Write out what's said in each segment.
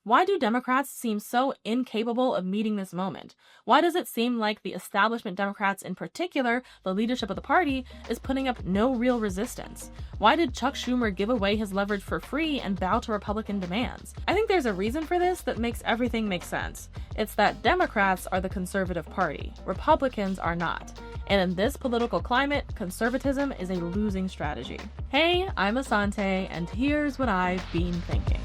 Why do Democrats seem so incapable of meeting this moment? Why does it seem like the establishment Democrats in particular, the leadership of the party, is putting up no real resistance? Why did Chuck Schumer give away his leverage for free and bow to Republican demands? I think there's a reason for this that makes everything make sense. It's that Democrats are the conservative party, Republicans are not. And in this political climate, conservatism is a losing strategy. Hey, I'm Asante, and here's what I've been thinking.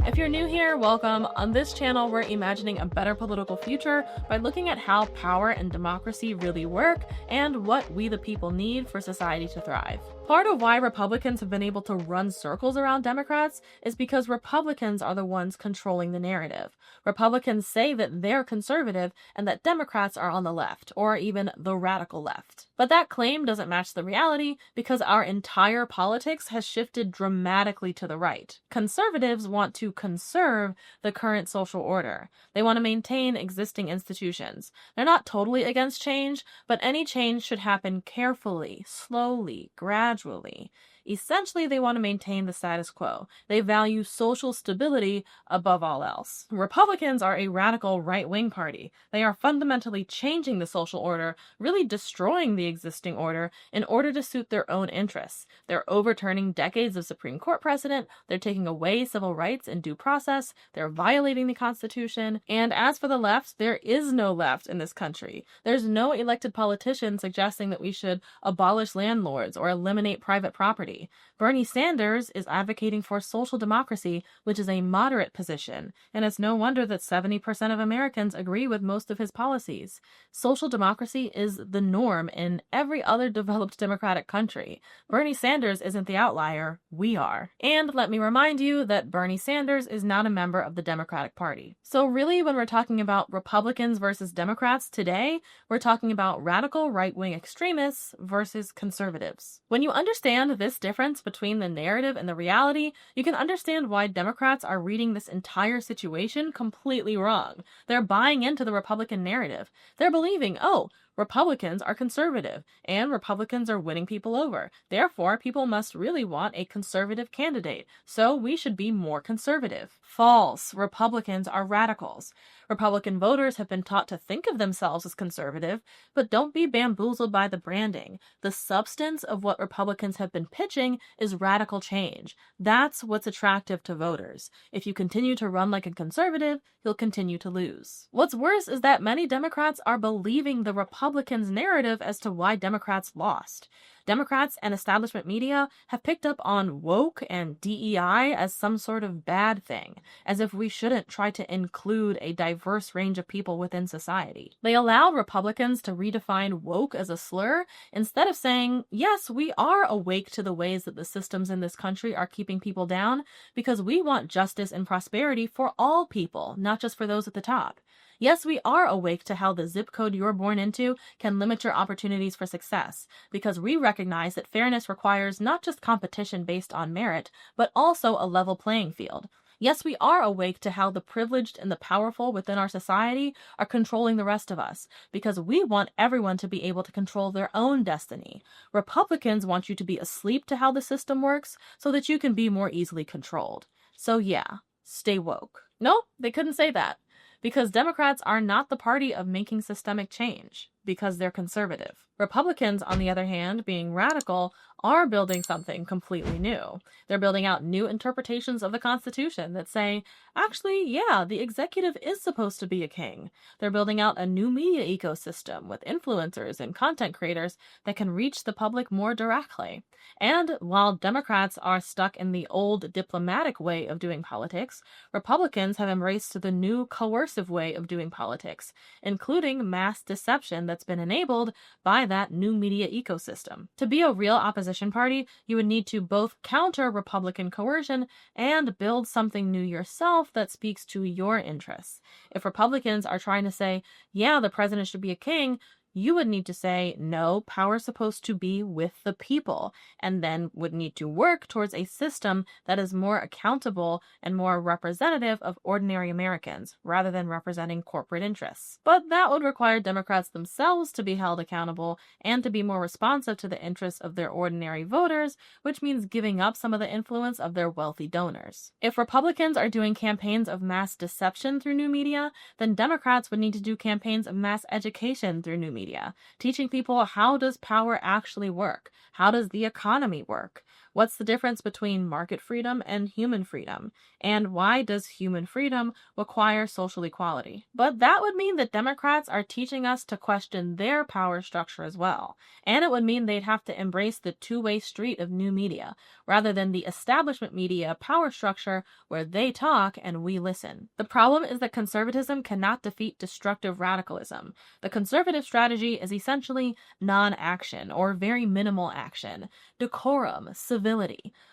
If you're new here, welcome. On this channel, we're imagining a better political future by looking at how power and democracy really work and what we the people need for society to thrive. Part of why Republicans have been able to run circles around Democrats is because Republicans are the ones controlling the narrative. Republicans say that they're conservative and that Democrats are on the left, or even the radical left. But that claim doesn't match the reality because our entire politics has shifted dramatically to the right. Conservatives want to conserve the current social order. They want to maintain existing institutions. They're not totally against change, but any change should happen carefully, slowly, gradually. Essentially, they want to maintain the status quo. They value social stability above all else. Republicans are a radical right-wing party. They are fundamentally changing the social order, really destroying the existing order in order to suit their own interests. They're overturning decades of Supreme Court precedent, they're taking away civil rights and due process, they're violating the Constitution, and as for the left, there is no left in this country. There's no elected politician suggesting that we should abolish landlords or eliminate private property. Bernie Sanders is advocating for social democracy, which is a moderate position, and it's no wonder that 70% of Americans agree with most of his policies. Social democracy is the norm in every other developed democratic country. Bernie Sanders isn't the outlier, we are. And let me remind you that Bernie Sanders is not a member of the Democratic Party. So really, when we're talking about Republicans versus Democrats today, we're talking about radical right-wing extremists versus conservatives. When you understand this difference between the narrative and the reality, you can understand why Democrats are reading this entire situation completely wrong. They're buying into the Republican narrative. They're believing, oh, Republicans are conservative, and Republicans are winning people over. Therefore, people must really want a conservative candidate, so we should be more conservative. False. Republicans are radicals. Republican voters have been taught to think of themselves as conservative, but don't be bamboozled by the branding. The substance of what Republicans have been pitching is radical change. That's what's attractive to voters. If you continue to run like a conservative, you'll continue to lose. What's worse is that many Democrats are believing the Republicans' narrative as to why Democrats lost. Democrats and establishment media have picked up on woke and DEI as some sort of bad thing, as if we shouldn't try to include a diverse range of people within society. They allow Republicans to redefine woke as a slur instead of saying, yes, we are awake to the ways that the systems in this country are keeping people down because we want justice and prosperity for all people, not just for those at the top. Yes, we are awake to how the zip code you're born into can limit your opportunities for success, because we recognize that fairness requires not just competition based on merit, but also a level playing field. Yes, we are awake to how the privileged and the powerful within our society are controlling the rest of us, because we want everyone to be able to control their own destiny. Republicans want you to be asleep to how the system works so that you can be more easily controlled. So yeah, stay woke. No, they couldn't say that. Because Democrats are not the party of making systemic change, because they're conservative. Republicans, on the other hand, being radical, are building something completely new. They're building out new interpretations of the Constitution that say, actually, yeah, the executive is supposed to be a king. They're building out a new media ecosystem with influencers and content creators that can reach the public more directly. And while Democrats are stuck in the old diplomatic way of doing politics, Republicans have embraced the new coercive way of doing politics, including mass deception that's been enabled by that new media ecosystem. To be a real opposition party, you would need to both counter Republican coercion and build something new yourself that speaks to your interests. If Republicans are trying to say, yeah, the president should be a king, you would need to say, no, power's supposed to be with the people, and then would need to work towards a system that is more accountable and more representative of ordinary Americans, rather than representing corporate interests. But that would require Democrats themselves to be held accountable and to be more responsive to the interests of their ordinary voters, which means giving up some of the influence of their wealthy donors. If Republicans are doing campaigns of mass deception through new media, then Democrats would need to do campaigns of mass education through new media, teaching people how does power actually work? How does the economy work? What's the difference between market freedom and human freedom? And why does human freedom require social equality? But that would mean that Democrats are teaching us to question their power structure as well. And it would mean they'd have to embrace the two-way street of new media, rather than the establishment media power structure where they talk and we listen. The problem is that conservatism cannot defeat destructive radicalism. The conservative strategy is essentially non-action or very minimal action, decorum, civility.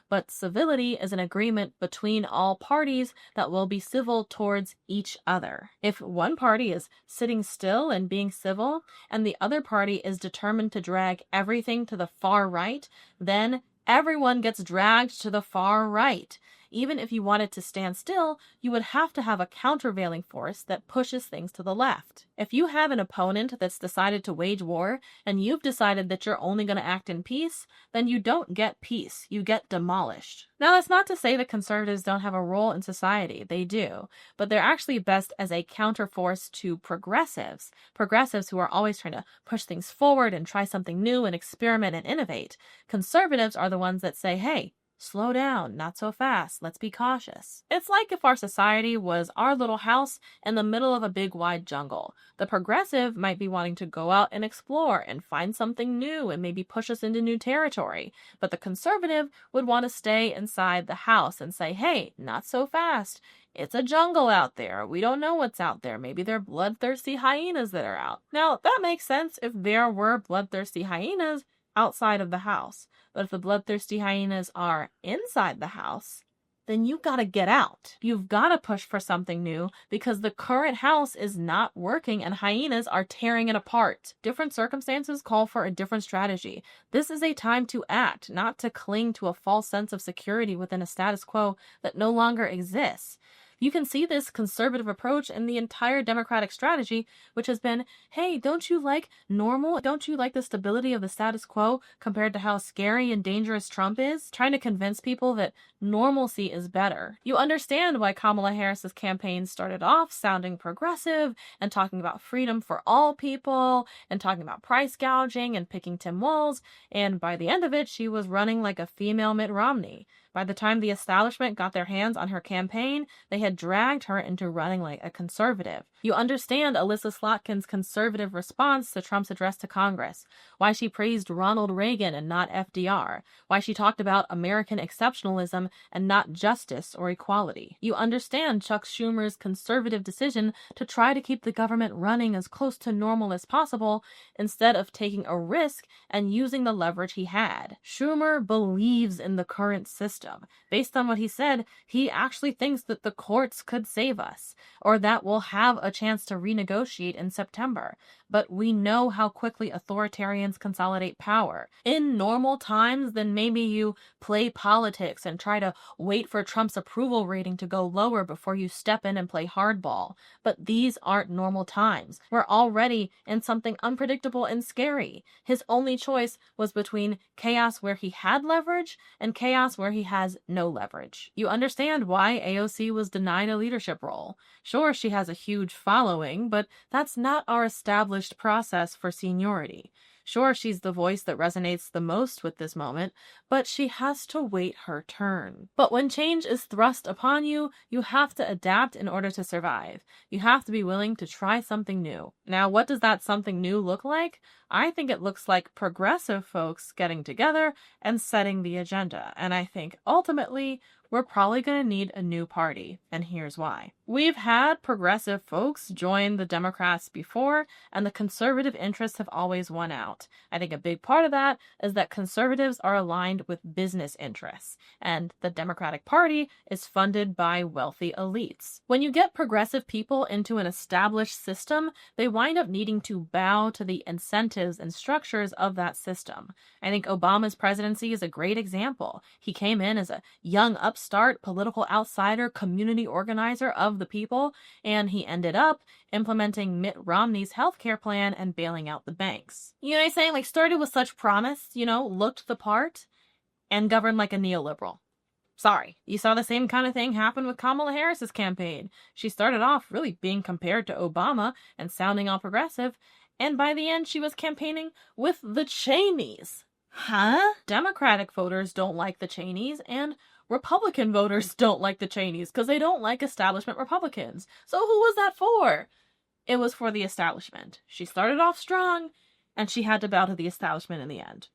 But civility is an agreement between all parties that will be civil towards each other. If one party is sitting still and being civil, and the other party is determined to drag everything to the far right, then everyone gets dragged to the far right. Even if you wanted to stand still, you would have to have a countervailing force that pushes things to the left. If you have an opponent that's decided to wage war, and you've decided that you're only going to act in peace, then you don't get peace, you get demolished. Now, that's not to say that conservatives don't have a role in society. They do. But they're actually best as a counterforce to progressives. Progressives who are always trying to push things forward and try something new and experiment and innovate. Conservatives are the ones that say, hey, slow down, not so fast, let's be cautious. It's like if our society was our little house in the middle of a big wide jungle. The progressive might be wanting to go out and explore and find something new and maybe push us into new territory. But the conservative would want to stay inside the house and say, hey, not so fast. It's a jungle out there. We don't know what's out there. Maybe they're bloodthirsty hyenas that are out. Now, that makes sense if there were bloodthirsty hyenas outside of the house. But if the bloodthirsty hyenas are inside the house, then you've got to get out. You've got to push for something new because the current house is not working and hyenas are tearing it apart. Different circumstances call for a different strategy. This is a time to act, not to cling to a false sense of security within a status quo that no longer exists. You can see this conservative approach in the entire Democratic strategy, which has been, hey, don't you like normal? Don't you like the stability of the status quo compared to how scary and dangerous Trump is? Trying to convince people that normalcy is better. You understand why Kamala Harris's campaign started off sounding progressive and talking about freedom for all people and talking about price gouging and picking Tim Walz, and by the end of it, she was running like a female Mitt Romney. By the time the establishment got their hands on her campaign, they had dragged her into running like a conservative. You understand Alyssa Slotkin's conservative response to Trump's address to Congress, why she praised Ronald Reagan and not FDR, why she talked about American exceptionalism and not justice or equality. You understand Chuck Schumer's conservative decision to try to keep the government running as close to normal as possible instead of taking a risk and using the leverage he had. Schumer believes in the current system. Based on what he said, he actually thinks that the courts could save us, or that we'll have a chance to renegotiate in September. But we know how quickly authoritarians consolidate power. In normal times, then maybe you play politics and try to wait for Trump's approval rating to go lower before you step in and play hardball. But these aren't normal times. We're already in something unpredictable and scary. His only choice was between chaos where he had leverage and chaos where he has no leverage. You understand why AOC was denied a leadership role. Sure, she has a huge following, but that's not our established process for seniority. Sure, she's the voice that resonates the most with this moment, but she has to wait her turn. But when change is thrust upon you, you have to adapt in order to survive. You have to be willing to try something new. Now, what does that something new look like? I think it looks like progressive folks getting together and setting the agenda. And I think ultimately, we're probably going to need a new party. And here's why. We've had progressive folks join the Democrats before, and the conservative interests have always won out. I think a big part of that is that conservatives are aligned with business interests, and the Democratic Party is funded by wealthy elites. When you get progressive people into an established system, they wind up needing to bow to the incentives and structures of that system. I think Obama's presidency is a great example. He came in as a young upstart, political outsider, community organizer of the people, and he ended up implementing Mitt Romney's healthcare plan and bailing out the banks. You know what I'm saying? Like, started with such promise, looked the part, and governed like a neoliberal. Sorry. You saw the same kind of thing happen with Kamala Harris's campaign. She started off really being compared to Obama and sounding all progressive, and by the end she was campaigning with the Cheneys. Huh? Democratic voters don't like the Cheneys, and Republican voters don't like the Cheneys because they don't like establishment Republicans. So who was that for? It was for the establishment. She started off strong, and she had to bow to the establishment in the end.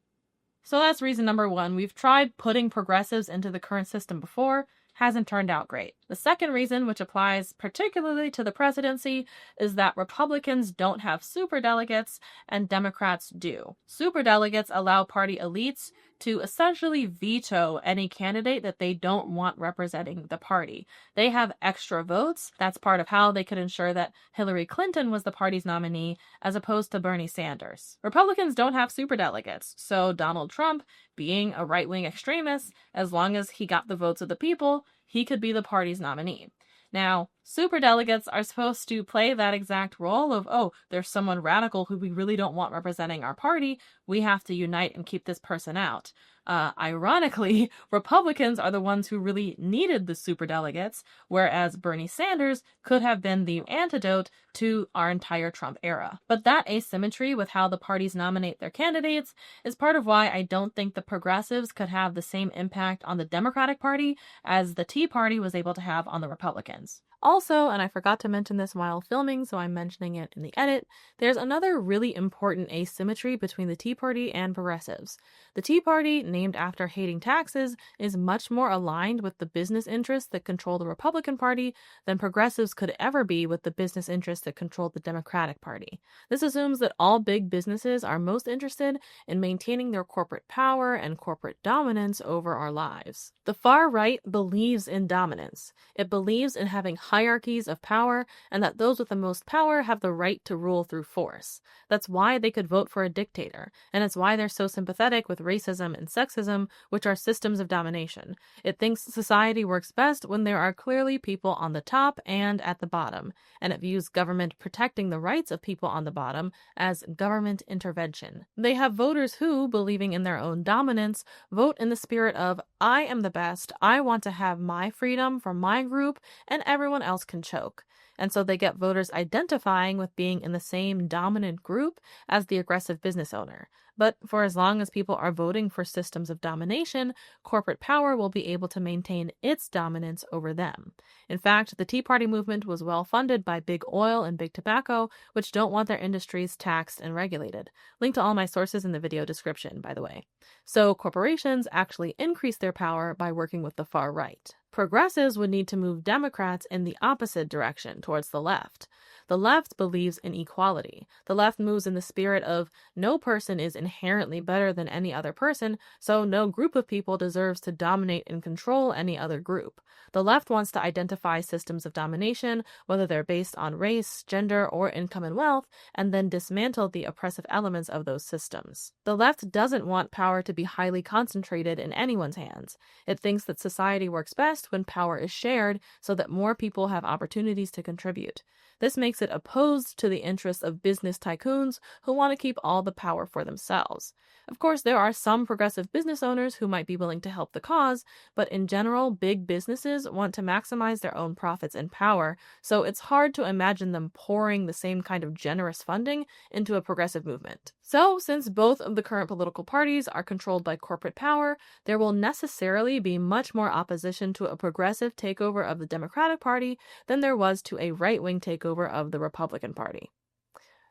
So that's reason number one. We've tried putting progressives into the current system before. Hasn't turned out great. The second reason, which applies particularly to the presidency, is that Republicans don't have superdelegates and Democrats do. Superdelegates allow party elites to essentially veto any candidate that they don't want representing the party. They have extra votes. That's part of how they could ensure that Hillary Clinton was the party's nominee as opposed to Bernie Sanders. Republicans don't have superdelegates, so Donald Trump, being a right-wing extremist, as long as he got the votes of the people, he could be the party's nominee. Now, superdelegates are supposed to play that exact role of, oh, there's someone radical who we really don't want representing our party. We have to unite and keep this person out. Ironically, Republicans are the ones who really needed the superdelegates, whereas Bernie Sanders could have been the antidote to our entire Trump era. But that asymmetry with how the parties nominate their candidates is part of why I don't think the progressives could have the same impact on the Democratic Party as the Tea Party was able to have on the Republicans. Also, and I forgot to mention this while filming, so I'm mentioning it in the edit, there's another really important asymmetry between the Tea Party and progressives. The Tea Party, named after hating taxes, is much more aligned with the business interests that control the Republican Party than progressives could ever be with the business interests that control the Democratic Party. This assumes that all big businesses are most interested in maintaining their corporate power and corporate dominance over our lives. The far right believes in dominance. It believes in having hierarchies of power, and that those with the most power have the right to rule through force. That's why they could vote for a dictator, and it's why they're so sympathetic with racism and sexism, which are systems of domination. It thinks society works best when there are clearly people on the top and at the bottom, and it views government protecting the rights of people on the bottom as government intervention. They have voters who, believing in their own dominance, vote in the spirit of, I am the best, I want to have my freedom from my group, and everyone else can choke. And so they get voters identifying with being in the same dominant group as the aggressive business owner. But for as long as people are voting for systems of domination, corporate power will be able to maintain its dominance over them. In fact, the Tea Party movement was well funded by big oil and big tobacco, which don't want their industries taxed and regulated. Link to all my sources in the video description, by the way. So corporations actually increase their power by working with the far right. Progressives would need to move Democrats in the opposite direction, towards the left. The left believes in equality. The left moves in the spirit of no person is inherently better than any other person, so no group of people deserves to dominate and control any other group. The left wants to identify systems of domination, whether they're based on race, gender, or income and wealth, and then dismantle the oppressive elements of those systems. The left doesn't want power to be highly concentrated in anyone's hands. It thinks that society works best when power is shared so that more people have opportunities to contribute. This makes it opposed to the interests of business tycoons who want to keep all the power for themselves. Of course, there are some progressive business owners who might be willing to help the cause, but in general, big businesses want to maximize their own profits and power, so it's hard to imagine them pouring the same kind of generous funding into a progressive movement. So, since both of the current political parties are controlled by corporate power, there will necessarily be much more opposition to a progressive takeover of the Democratic Party than there was to a right-wing takeover of the Republican Party.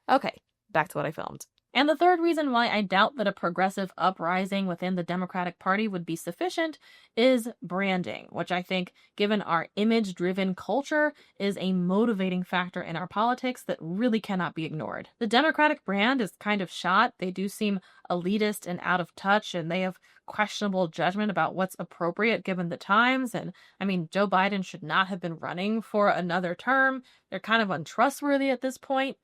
Okay, back to what I filmed. And the third reason why I doubt that a progressive uprising within the Democratic Party would be sufficient is branding, which I think, given our image driven culture, is a motivating factor in our politics that really cannot be ignored. The Democratic brand is kind of shot. They do seem elitist and out of touch, and they have questionable judgment about what's appropriate given the times. And I mean, Joe Biden should not have been running for another term. They're kind of untrustworthy at this point.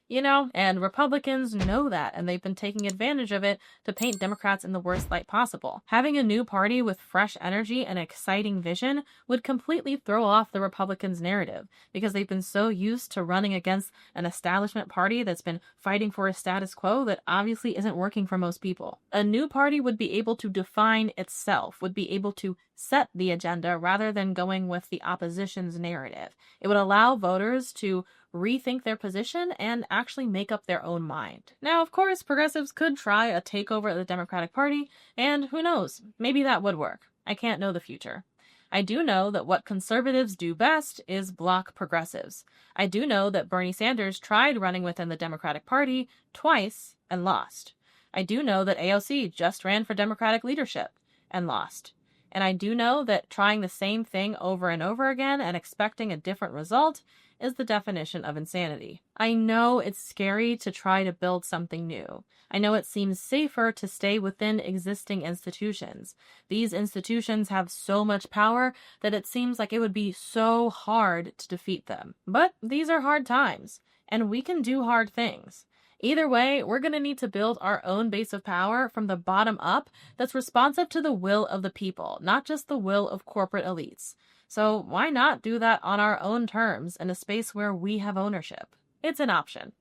And Republicans know that, and they've been taking advantage of it to paint Democrats in the worst light possible. Having a new party with fresh energy and exciting vision would completely throw off the Republicans' narrative, because they've been so used to running against an establishment party that's been fighting for a status quo that obviously isn't working for most people. A new party would be able to define itself, would be able to set the agenda rather than going with the opposition's narrative. It would allow voters to rethink their position and actually make up their own mind. Now, of course, progressives could try a takeover of the Democratic Party, and who knows, maybe that would work. I can't know the future. I do know that what conservatives do best is block progressives. I do know that Bernie Sanders tried running within the Democratic Party twice and lost. I do know that AOC just ran for Democratic leadership and lost. And I do know that trying the same thing over and over again and expecting a different result is the definition of insanity. I know it's scary to try to build something new. I know it seems safer to stay within existing institutions. These institutions have so much power that it seems like it would be so hard to defeat them. But these are hard times, and we can do hard things. Either way, we're going to need to build our own base of power from the bottom up that's responsive to the will of the people, not just the will of corporate elites. So why not do that on our own terms in a space where we have ownership? It's an option.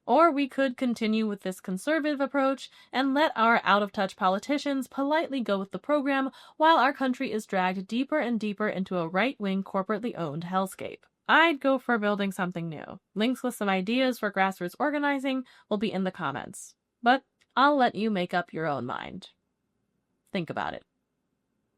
Or we could continue with this conservative approach and let our out-of-touch politicians politely go with the program while our country is dragged deeper and deeper into a right-wing corporately owned hellscape. I'd go for building something new. Links with some ideas for grassroots organizing will be in the comments. But I'll let you make up your own mind. Think about it.